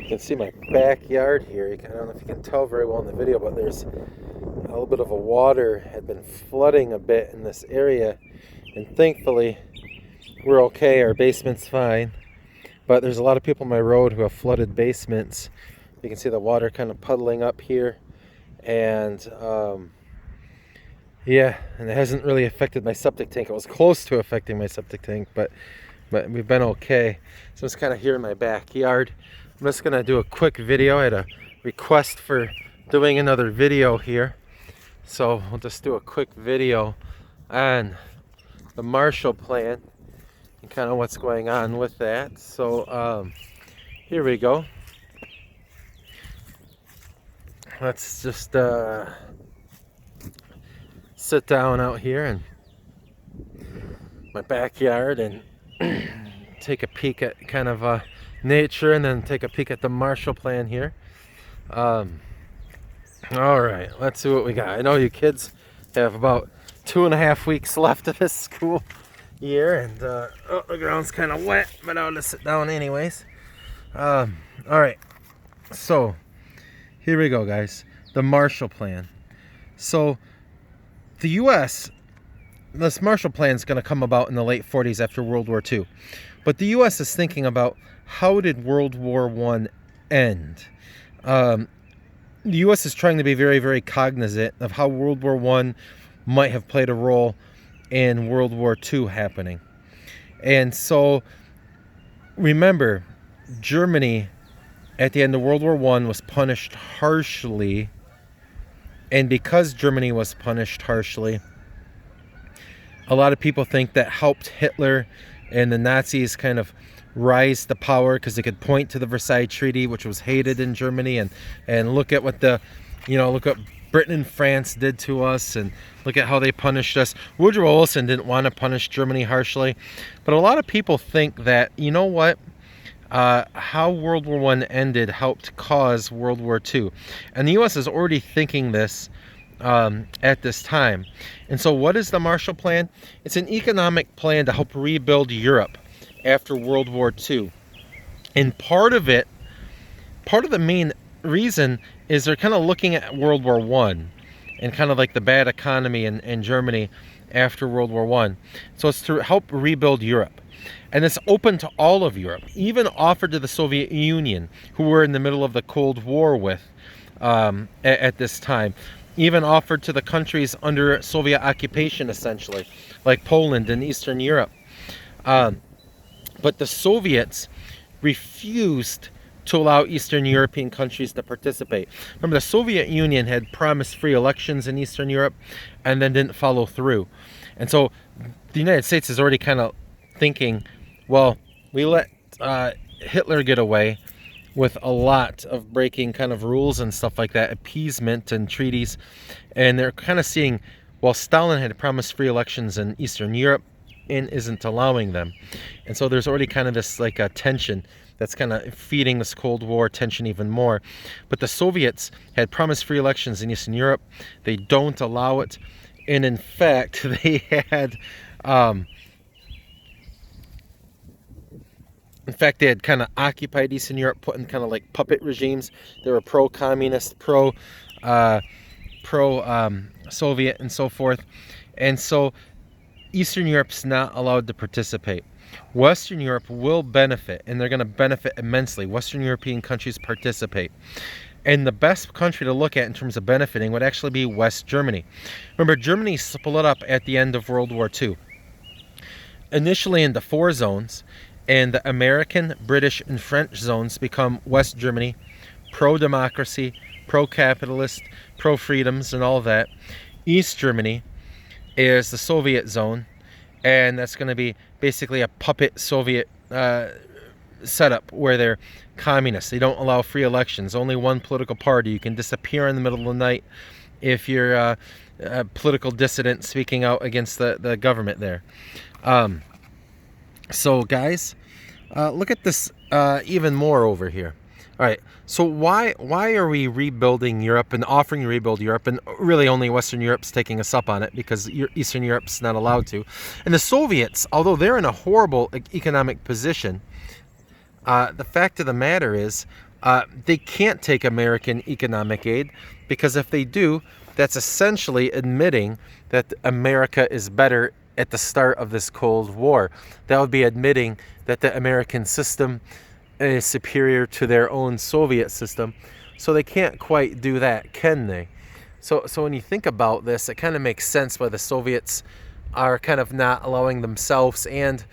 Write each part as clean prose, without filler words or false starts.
You can see my backyard here. I don't know if you can tell very well in the video, but there's a little bit of a water had been flooding a bit in this area, and thankfully we're okay. Our basement's fine, but there's a lot of people on my road who have flooded basements. You can see the water kind of puddling up here, and yeah, and it hasn't really affected my septic tank. It was close to affecting my septic tank, but we've been okay. So I'm just kind of here in my backyard. I'm just gonna do a quick video. I had a request for doing another video here, so we'll just do a quick video on the Marshall Plan and kind of what's going on with that. So here we go. Let's just sit down out here in my backyard and take a peek at kind of nature, and then take a peek at the Marshall Plan here. All right, let's see what we got. I know you kids have about 2.5 weeks left of this school year, and oh, the ground's kind of wet, but I'll just sit down anyways. All right, so here we go, guys. The Marshall Plan. So the U.S., this Marshall Plan is going to come about in the late 40s after World War II. But the U.S. is thinking about, how did World War I end? The U.S. is trying to be very, very cognizant of how World War I might have played a role in World War II happening. And so, remember, Germany at the end of World War I was punished harshly. And because Germany was punished harshly, a lot of people think that helped Hitler and the Nazis kind of rise to power, because they could point to the Versailles Treaty, which was hated in Germany, and look at what look what Britain and France did to us, and look at how they punished us. Woodrow Wilson didn't want to punish Germany harshly, but a lot of people think that, you know what, how World War I ended helped cause World War II. And the U.S. is already thinking this at this time. And so what is the Marshall Plan? It's an economic plan to help rebuild Europe after World War II. And part of the main reason is they're kind of looking at World War I and kind of like the bad economy in Germany after World War I. So it's to help rebuild Europe. And it's open to all of Europe, even offered to the Soviet Union, who were in the middle of the Cold War with at this time. Even offered to the countries under Soviet occupation, essentially, like Poland and Eastern Europe. But the Soviets refused to allow Eastern European countries to participate. Remember, the Soviet Union had promised free elections in Eastern Europe and then didn't follow through. And so the United States is already kind of thinking, well, we let Hitler get away with a lot of breaking kind of rules and stuff like that, appeasement and treaties. And they're kind of seeing, well, Stalin had promised free elections in Eastern Europe and isn't allowing them. And so there's already kind of this like a tension that's kind of feeding this Cold War tension even more. But the Soviets had promised free elections in Eastern Europe. They don't allow it. And in fact, they had they had kind of occupied Eastern Europe, put in kind of like puppet regimes. They were pro-communist, pro-Soviet, and so forth. And so Eastern Europe's not allowed to participate. Western Europe will benefit, and they're going to benefit immensely. Western European countries participate. And the best country to look at in terms of benefiting would actually be West Germany. Remember, Germany split up at the end of World War II. Initially into 4 zones, and the American, British, and French zones become West Germany, pro-democracy, pro-capitalist, pro-freedoms, and all that. East Germany is the Soviet zone, and that's going to be basically a puppet Soviet setup where they're communists. They don't allow free elections. Only one political party. You can disappear in the middle of the night if you're a political dissident speaking out against the government there. So guys, look at this even more over here. All right, so why are we rebuilding Europe and offering to rebuild Europe, and really only Western Europe's taking us up on it because Eastern Europe's not allowed to? And the Soviets, although they're in a horrible economic position, the fact of the matter is They can't take American economic aid because if they do, that's essentially admitting that America is better at the start of this Cold War. That would be admitting that the American system is superior to their own Soviet system. So they can't quite do that, can they? So when you think about this, it kind of makes sense why the Soviets are kind of not allowing themselves and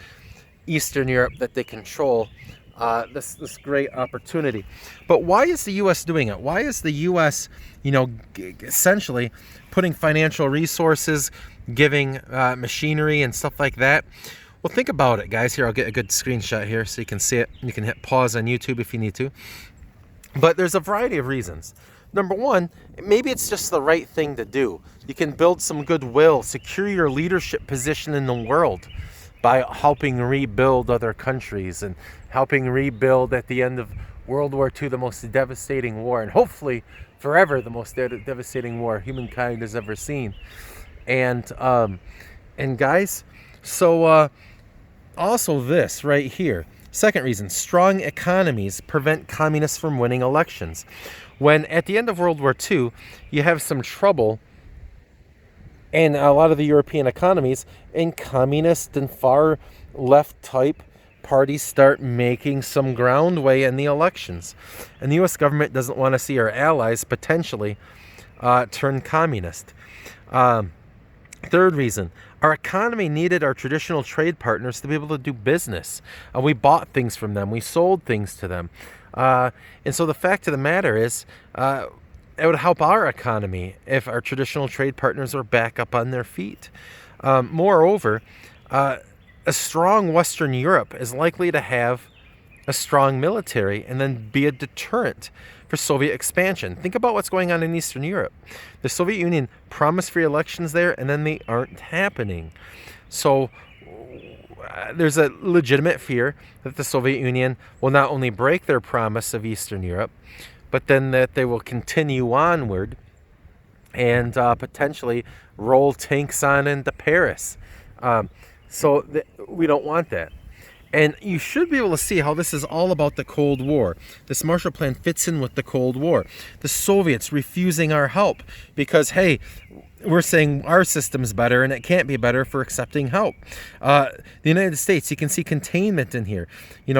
Eastern Europe that they control this great opportunity. But why is the U.S. doing it? Why is the U.S. Essentially putting financial resources, giving machinery and stuff like that? Well, think about it, guys. Here, I'll get a good screenshot here so you can see it. You can hit pause on YouTube if you need to. But there's a variety of reasons. Number one, maybe it's just the right thing to do. You can build some goodwill, secure your leadership position in the world by helping rebuild other countries and helping rebuild at the end of World War II, the most devastating war, and hopefully forever the most devastating war humankind has ever seen. And guys, so also this right here. Second reason, strong economies prevent communists from winning elections. When at the end of World War II, you have some trouble in a lot of the European economies, and communist and far left type parties start making some groundway in the elections. And the U.S. government doesn't want to see our allies potentially turn communist. Third reason, our economy needed our traditional trade partners to be able to do business. We bought things from them. We sold things to them. And so the fact of the matter is, it would help our economy if our traditional trade partners were back up on their feet. Moreover, a strong Western Europe is likely to have a strong military and then be a deterrent for Soviet expansion. Think about what's going on in Eastern Europe. The Soviet Union promised free elections there, and then they aren't happening. So there's a legitimate fear that the Soviet Union will not only break their promise of Eastern Europe, but then that they will continue onward and potentially roll tanks on into Paris. We don't want that. And you should be able to see how this is all about the Cold War. This Marshall Plan fits in with the Cold War. The Soviets refusing our help because, hey, we're saying our system's better and it can't be better for accepting help. The United States, you can see containment in here.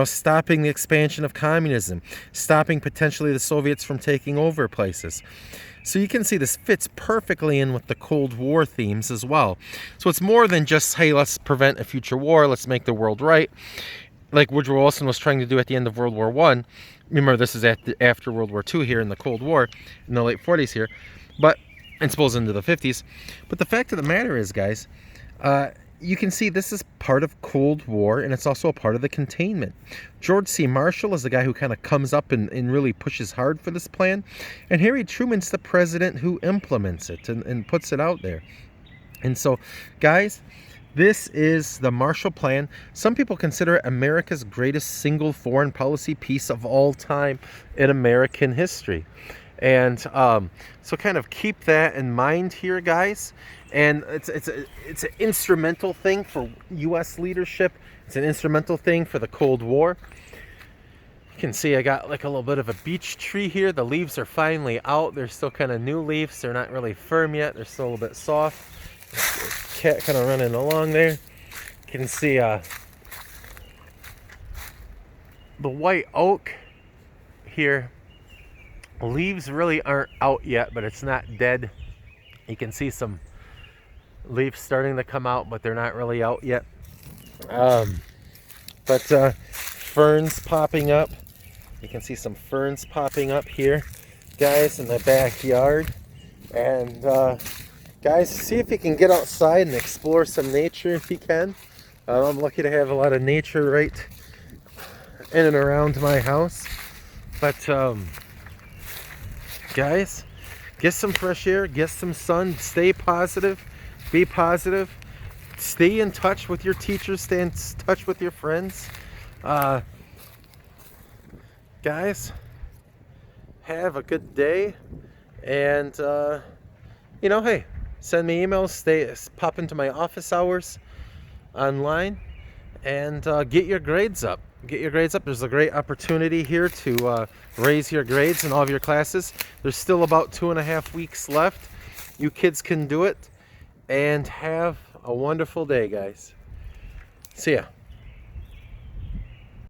Stopping the expansion of communism, stopping potentially the Soviets from taking over places. So you can see this fits perfectly in with the Cold War themes as well. So it's more than just, hey, let's prevent a future war, let's make the world right, like Woodrow Wilson was trying to do at the end of World War I. Remember, this is after World War II here in the Cold War, in the late 40s here, and spills into the 50s. But the fact of the matter is, guys, you can see this is part of Cold War, and it's also a part of the containment. George C. Marshall is the guy who kind of comes up and really pushes hard for this plan. And Harry Truman's the president who implements it and puts it out there. And so, guys, this is the Marshall Plan. Some people consider it America's greatest single foreign policy piece of all time in American history. And so kind of keep that in mind here, guys. And it's an instrumental thing for U.S. leadership. It's an instrumental thing for the Cold War. You can see I got like a little bit of a beech tree here. The leaves are finally out. They're still kind of new leaves. They're not really firm yet. They're still a little bit soft. Cat kind of running along there. You can see the white oak here. Leaves really aren't out yet, but it's not dead. You can see some leaves starting to come out, but they're not really out yet. Ferns popping up. You can see some ferns popping up here, guys, in the backyard. And guys, see if you can get outside and explore some nature if you can. I'm lucky to have a lot of nature right in and around my house. But guys, get some fresh air, get some sun, stay positive, be positive, stay in touch with your teachers, stay in touch with your friends. Guys, have a good day, and hey, send me emails, pop into my office hours online, and get your grades up. get your grades up. There's a great opportunity here to raise your grades in all of your classes. There's still about 2.5 weeks left. You kids can do it, and have a wonderful day, guys. See ya.